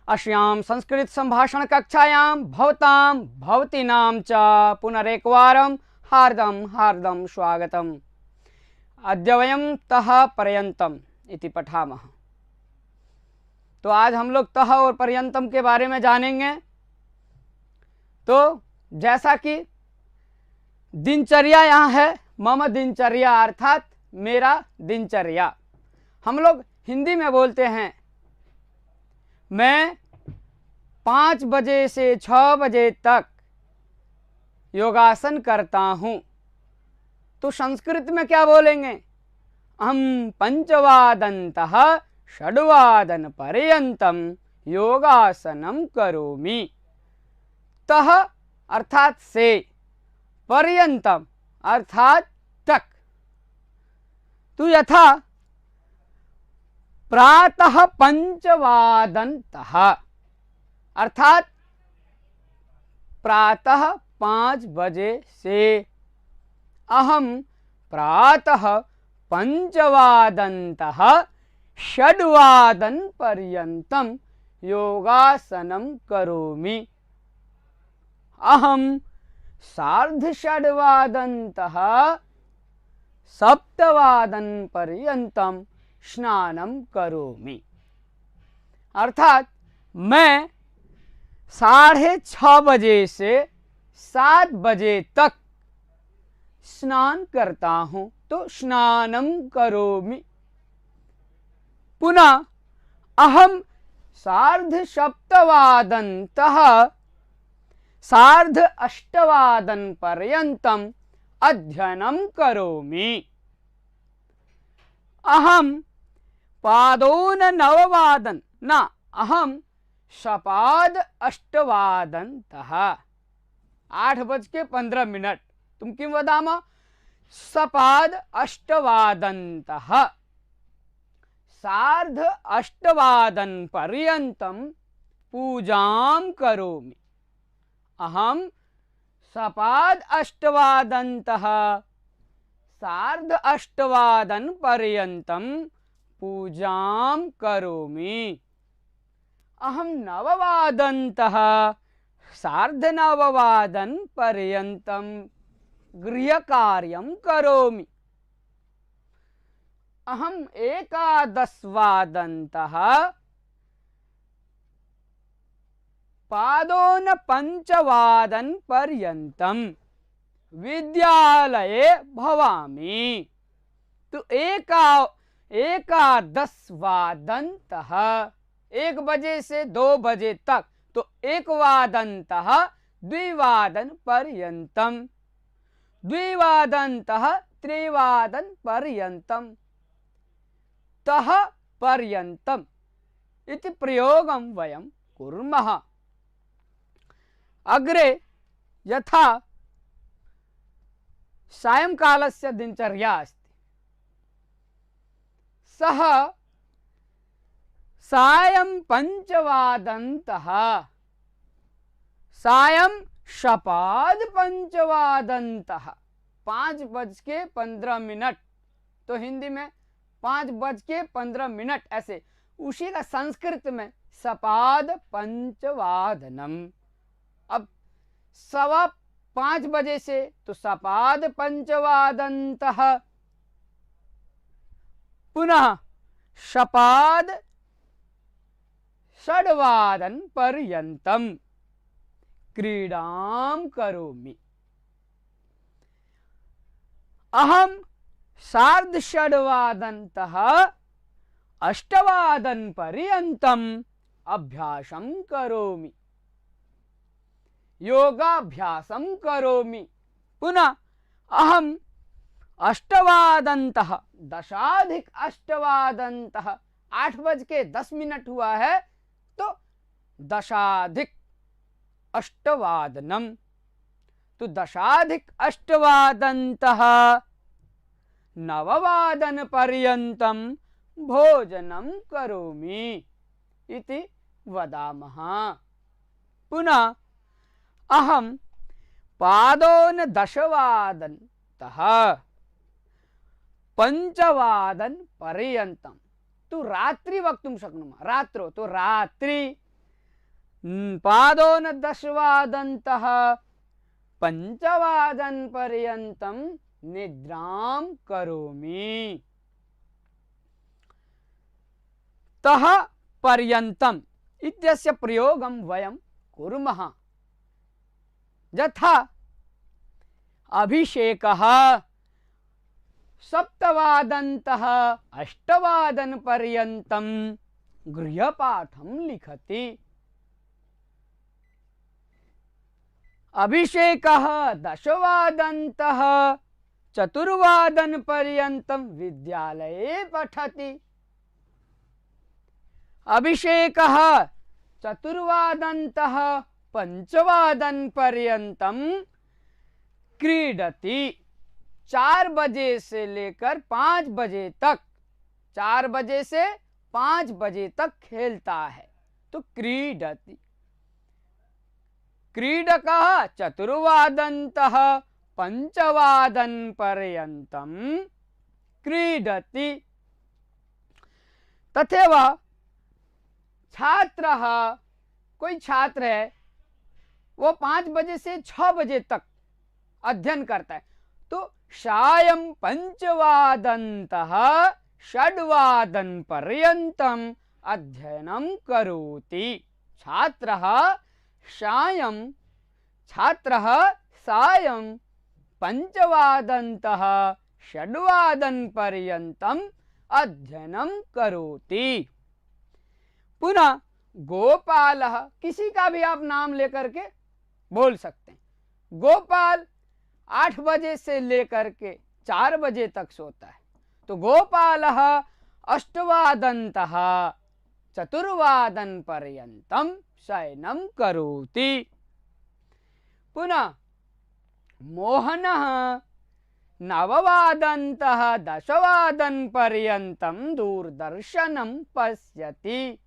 अस्यां संस्कृत संभाषण कक्षायां भवतां भवतीनां च पुनरेकवारं हार्दं हार्दं स्वागतम्। अद्य वयं तः पर्यन्तम् इति पठामः। तो आज हम लोग तः और पर्यन्तम के बारे में जानेंगे। तो जैसा कि दिनचर्या यहाँ है, मम दिनचर्या अर्थात मेरा दिनचर्या। हम लोग हिंदी में बोलते हैं मैं 5 बजे से 6 बजे तक योगासन करता हूँ। तो संस्कृत में क्या बोलेंगे? अहं पंचवादनतः षड्वादन पर्यंतम योगासनम करोमि। तः अर्थात से, पर्यंतम अर्थात तक। तो यथा प्रातः पंचवादनतः अर्थात प्रातः 5 बजे से, अहम प्रातः पंचवादनतः षड्वादन पर्यंतम योगासनम करोमि। अहम सार्धषड्वादनतः सप्तवादन पर्यंतम स्नानम करोमि। अर्थात मैं 6:30 बजे से 7 बजे तक स्नान करता हूँ। तो स्नानम करोमि। पुनः अहम सार्धसप्तवादनतः 8:30 पर्यंतम अध्ययनं करोमि। अहम पादोननववादन न अहम सपाद 8:15 8:15। तुम किं वदामः? सपाद 8:15 8:30 पर्यंतम पूजां करोमि। अहम सपाद 8:15 8:30 पर्यंतम पूजां करोमि। अहम नववादनतः 9:30 पर्यंतम गृहकार्यं करोमि। अहम 11:10 पादोनपञ्चवादन पर्यंतम विद्यालये भवामि। तो 11:10 1 बजे से 2 बजे तक, तो 1:00 2:00 पर्यंतम, 2:00 3:00 पर्यंतम, तः पर्यंतम इति प्रयोगं वयं कुर्मः। अग्रे यथा सायंकालस्य दिनचर्या अस्ति। सः सायं 5:00 सायं सपाद 5:00 5:15। तो हिंदी में 5:15 ऐसे। उसी का संस्कृत में सपाद पंचवादनम। अब 5:15 बजे से तो सपाद पंचवादनतः, पुनः सपाद 6:00 पर्यंतम क्रीडां करोमि। अहम 6:30 8:00 पर्यंतम अभ्यासं करोमि, योगाभ्यासं करोमि। पुनः अहम 8:00 10:08 8:10 हुआ है तो 10:08। तो 10:08 9:00 पर्यंतम भोजनं करोमि इति वदामः। पुनः अहम पादोनदशवादनतः 5:00 पर्यंतम। तो रात्रि वक्तुं शक्नुमः। रात्रो तो रात्रि पादो न दशवादन्तः पंचवादन पर्यंतम निद्रां करोमि। तः पर्यंतम इत्यस्य प्रयोगं वयं कुर्मः। यथा अभिषेकः सप्तवादन्तः अष्टवादन पर्यंतम गृहपाठं लिखति। अभिषेकः दशवादन्तः चतुर्वादन पर्यंतम विद्यालये पठति। अभिषेकः चतुर्वादन्तः पंचवादन पर्यंतम क्रीडति। 4 बजे से लेकर 5 बजे तक, 4 बजे से 5 बजे तक खेलता है, तो क्रीडति। क्रीडकः चतुर्वादन्तः पंचवादन पर्यंतम क्रीडति। तथैव छात्रः, कोई छात्र है वो 5 बजे से 6 बजे तक अध्ययन करता है, तो सायं पंचवादन्तः षड्वादन पर्यंतम अध्ययनं करोति। छात्रः सायं पंचवादन्तः षड्वादन पर्यंतम अध्ययनं करोति। पुनः गोपालः, किसी का भी आप नाम लेकर के बोल सकते हैं। गोपाल 8 बजे से लेकर के 4 बजे तक सोता है, तो गोपालः अष्टवादन्तः चतुर्वादन पर्यंतम शयनं करोति। पुनः मोहनः नववादन्तः दशवादन पर्यंतम दूरदर्शनं पश्यति।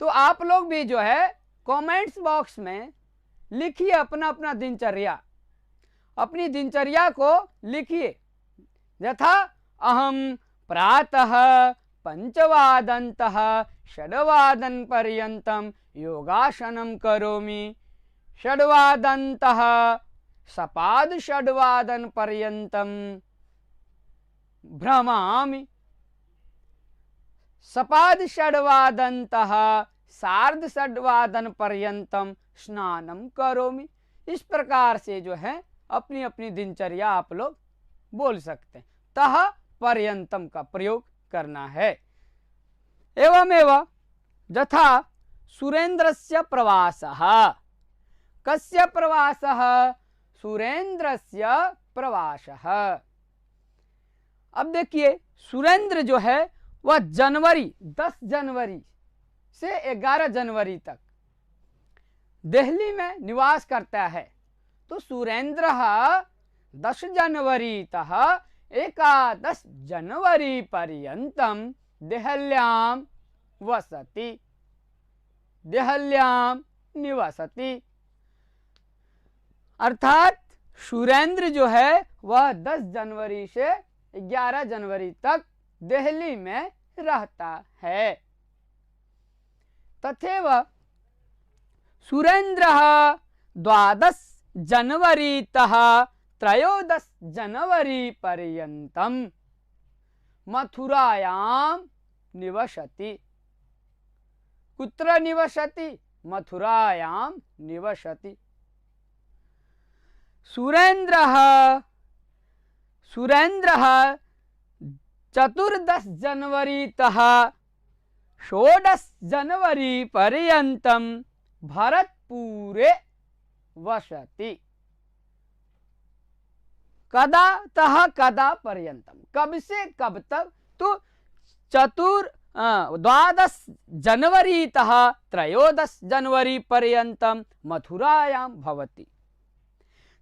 तो आप लोग भी जो है कमेंट्स बॉक्स में लिखिए अपना अपना दिनचर्या, अपनी दिनचर्या को लिखिए। यथा अहम प्रातः पंचवादन्तः षड्वादन पर्यंतम योगासनं करोमि, षड्वादन्तः सपाद षड्वादन पर्यंतम भ्रमामि, सपाद षड्वादन्तः सार्ध षड्वादन पर्यंतम स्नानं करोमि। इस प्रकार से जो है अपनी अपनी दिनचर्या आप लोग बोल सकते हैं। तः पर्यंतम का प्रयोग करना है। एवमेव यथा सुरेंद्रस्य प्रवासः। कस्य प्रवासः? सुरेंद्रस्य प्रवासः। अब देखिए सुरेंद्र जो है वह 10 जनवरी से 11 जनवरी तक दिल्ली में निवास करता है। तो सुरेंद्रः 10 जनवरीतः 11 जनवरी पर्यन्तं देहल्यां वसति, देहल्यां निवसति। अर्थात सुरेंद्र जो है वह 10 जनवरी से 11 जनवरी तक दिल्ली में रहता है। तथैव सुरेंद्रः 12 जनवरीतः 13 जनवरी पर्यन्तं मथुरायां निवसति। कुत्र निवसति? मथुरायां निवसति। सुरेंद्रः 14 जनवरीतः 16 जनवरी पर्यन्तं भरतपुरे वसति। कदा तः कदा पर्यंतम, कब से कब तक? तो 12 जनवरीतः 13 जनवरी पर्यंतम मथुरायां भवति।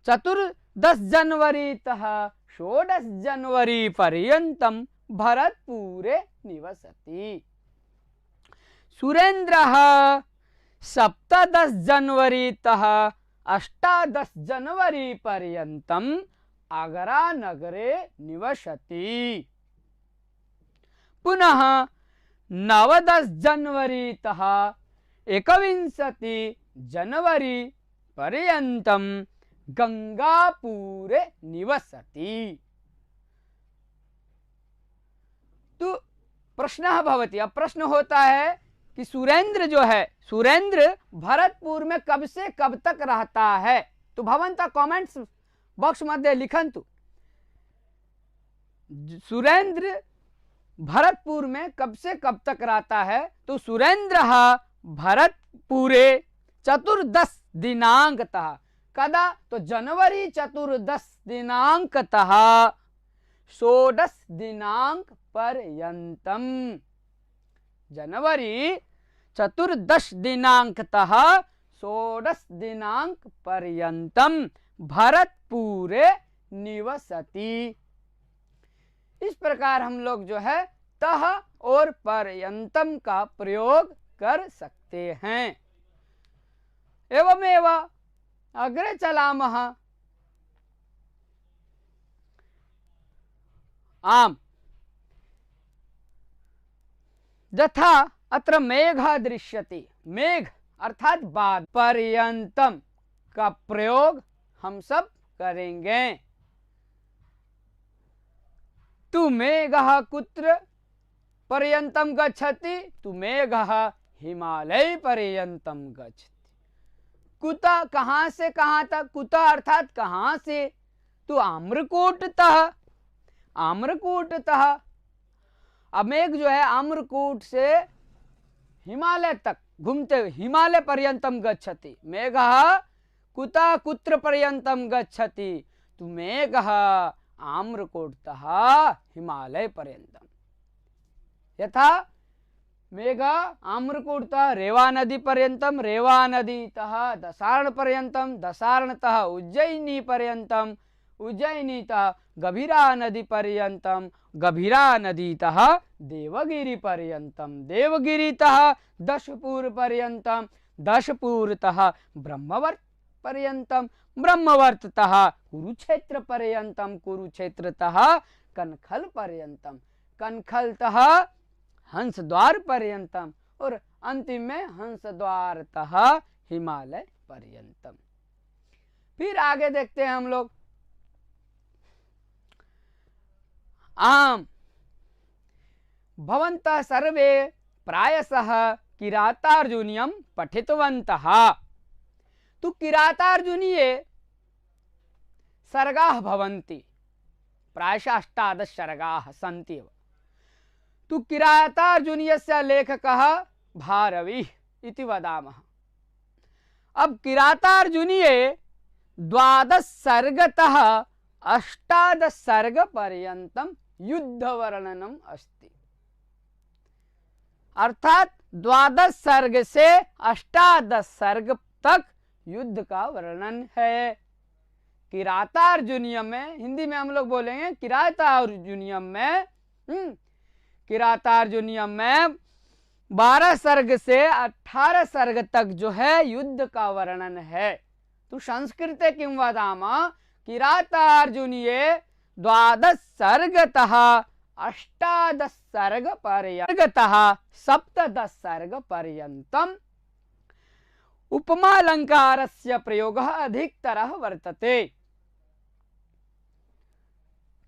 14 जनवरीतः 16 जनवरी पर्यंतम भरतपुरे निवसति। सुरेंद्रः 17 जनवरीतः 18 जनवरी पर्यंतम आगरा नगरे निवसति। पुनः 9 जनवरीतः एकविंशति जनवरी पर्यन्तं गंगापुरे निवसति। तो प्रश्न भवति, अब प्रश्न होता है कि सुरेंद्र जो है, सुरेंद्र भरतपुर में कब से कब तक रहता है? तो भवन्तः कमेंट्स बॉक्स मध्ये लिखन्तु। सुरेंद्र भरतपुर में कब से कब तक रहता है? तो सुरेंद्र भरतपुरे 14 दिनांकतः, कदा? तो जनवरी 14 दिनांकतः 16 दिनांक पर्यंतम, जनवरी 14 दिनांकतः 16 दिनांक पर्यंतम भरतपुरे निवसति। इस प्रकार हम लोग जो है तः और पर्यंतम का प्रयोग कर सकते हैं। एवमेव अग्रे चलामः। आम यथा अत्र मेघः दृश्यते, मेघ अर्थात बाद, पर्यंतम का प्रयोग हम सब करेंगे। तु मेघः कुत्र पर्यंतम गच्छति? तु मेघः हिमालय पर्यंतम गच्छति। कुतः, कहाँ से कहाँ तक? कुतः अर्थात कहाँ से? तो आम्रकूटतः, आम्रकूटतः। अब मेघ जो है आम्रकूट से हिमालय तक घूमते हुए हिमालय पर्यंतम गच्छति। मेघः कुतः कुत्र पर्यंतम गच्छति? तो मेघः आम्रकूटतः हिमालय पर्यंतम। यथा मेघ आम्रकूटतः रेवा नदी पर्यंतम, रेवा नदीतः दसार्ण पर्यंतम, दसार्णतः उज्जयिनी पर्यंतम, उज्जयिनीतः गभीरा नदी पर्यंतम, गभीरा नदीतः देवगिरी पर्यंतम, देवगिरीतः दशपुर पर्यंतम, दशपुरतः ब्रह्मवर्त पर्यंतम, ब्रह्मवर्ततः कुरुक्षेत्र पर्यंतम, कुरुक्षेत्रतः कनखल पर्यंतम, कनखलतः हंसद्वार पर्यंतम और अंतिम में हंसद्वारतः हिमालय पर्यंतम। फिर आगे देखते हैं हम लोग। आम भवन्तः सर्वे प्रायशः किरातार्जुनीयं पठितवन्तः। तो किरातार्जुनीये सर्गाः भवन्ति, प्रायशः 18 सर्गाः सन्ति एव। तो किरातार्जुनीयस्य लेखकः भारवी इति वदामः। अब किरातार्जुनीये 12 सर्गतः 18 सर्ग पर्यंतम युद्ध वर्णनम अस्ति। अर्थात 12 सर्ग से 18 सर्ग तक युद्ध का वर्णन है। किरातार्जुनीयम में, हिंदी में हम लोग बोलेंगे किरातार्जुनीयम में, किरातार्जुनीयम में 12 सर्ग से 18 सर्ग तक जो है युद्ध का वर्णन है। तो संस्कृते किं वदामः? किरातार्जुनीये 12 सर्गतः 18 सर्ग पर्यन्तः 17 सर्ग पर्यन्तम् उपमालंकारस्य प्रयोगः अधिकतरः वर्तते।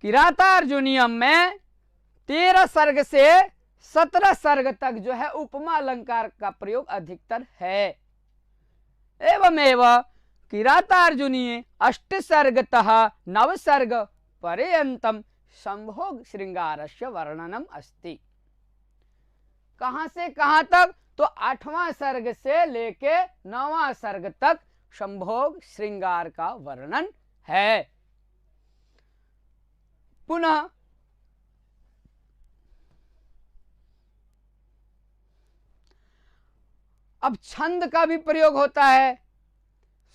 किरातार्जुनीयम में 13 सर्ग से 17 सर्ग तक जो है उपमा अलंकार का प्रयोग अधिकतर है। एवमेव किरातार्जुनीये 8 सर्गतः 9 सर्ग पर्यन्तं संभोग श्रृंगारस्य वर्णनम अस्ति। कहां से कहां तक? तो 8वां सर्ग से लेके 9वां सर्ग तक संभोग श्रृंगार का वर्णन है। पुनः अब छंद का भी प्रयोग होता है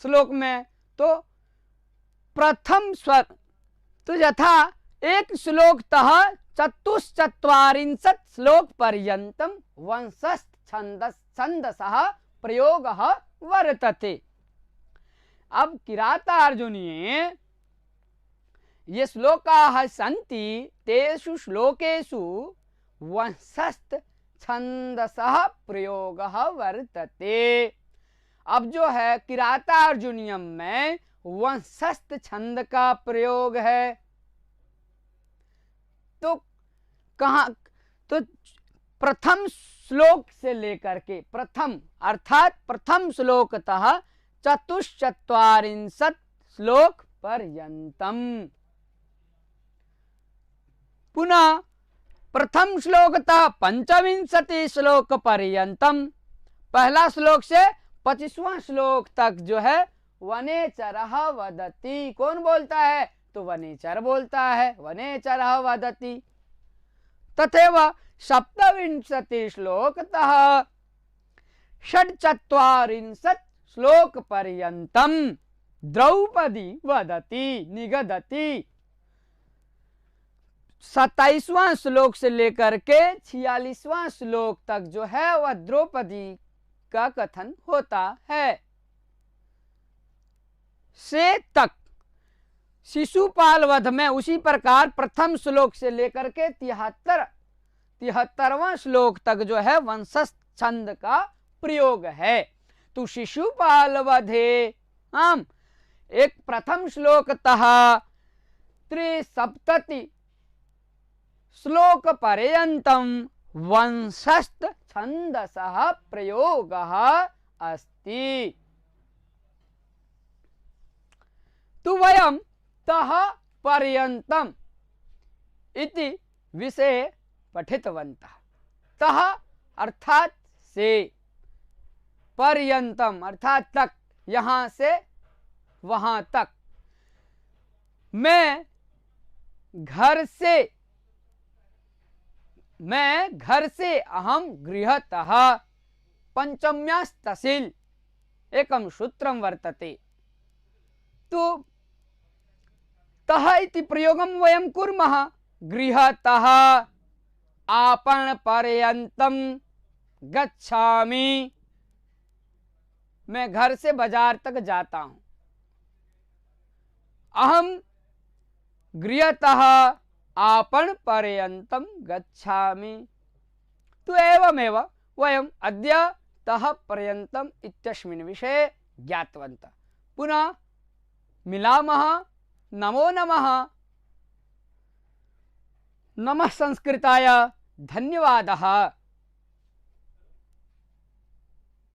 श्लोक में। तो प्रथम स्वर, तो यथा एक श्लोकतः 44 श्लोक पर्यंतम वंशस्थ छंदसः प्रयोगः वर्तते। अब किरातार्जुनीये ये श्लोकाः सन्ति, तेषु श्लोकेषु वंशस्थ छंदसः प्रयोगः वर्तते। अब जो है किरातार्जुनीयम में वंशस्थ छंद का प्रयोग है। तो कहाँ, तो प्रथम श्लोक से लेकर के, प्रथम अर्थात प्रथम श्लोकतः चतुश्चत्वारिंशत् श्लोक पर्यंतम। पुनः प्रथम श्लोकतः पंचविंशति श्लोक पर्यंतम, पहला श्लोक से 25वां श्लोक तक जो है वनेचरः वदति। कौन बोलता है? तो वनेचर बोलता है, वनेचरः वदति। तथैव सप्तविंशति श्लोकतः षट्चत्वारिंशत् श्लोक पर्यंतम द्रौपदी वदति निगदति। 27वां श्लोक से लेकर के 46वां श्लोक तक जो है वह द्रौपदी का कथन होता है। से तक शिशुपाल वध में उसी प्रकार प्रथम श्लोक से लेकर के 73वां श्लोक तक जो है वंशस्थ छंद का प्रयोग है। तो शिशुपाल वधे हम एक प्रथम श्लोकतः 73 श्लोक पर्यंतम वंशस्थ छंदसः प्रयोगः अस्ति। तु वयं तः पर्यंतम इति विषये पठितवन्तः। तः अर्थात से, पर्यंतम अर्थात तक, यहाँ से वहाँ तक। मैं घर से अहम गृहतः पंचम्यास्तसिल एकं सूत्रं वर्तते। तो तः इति प्रयोगं वयं कुर्मः। गृहतः आपण पर्यंतम गच्छामि, मैं घर से बाजार तक जाता हूं। अहम गृहतः आपण पर्यंतम गच्छामि। तो एवमेव वयम अद्य तः पर्यंतम इत्यस्मिन् विषये ज्ञातवन्तः। पुनः मिलामः। नमो नमः। नमः संस्कृताय। धन्यवादः।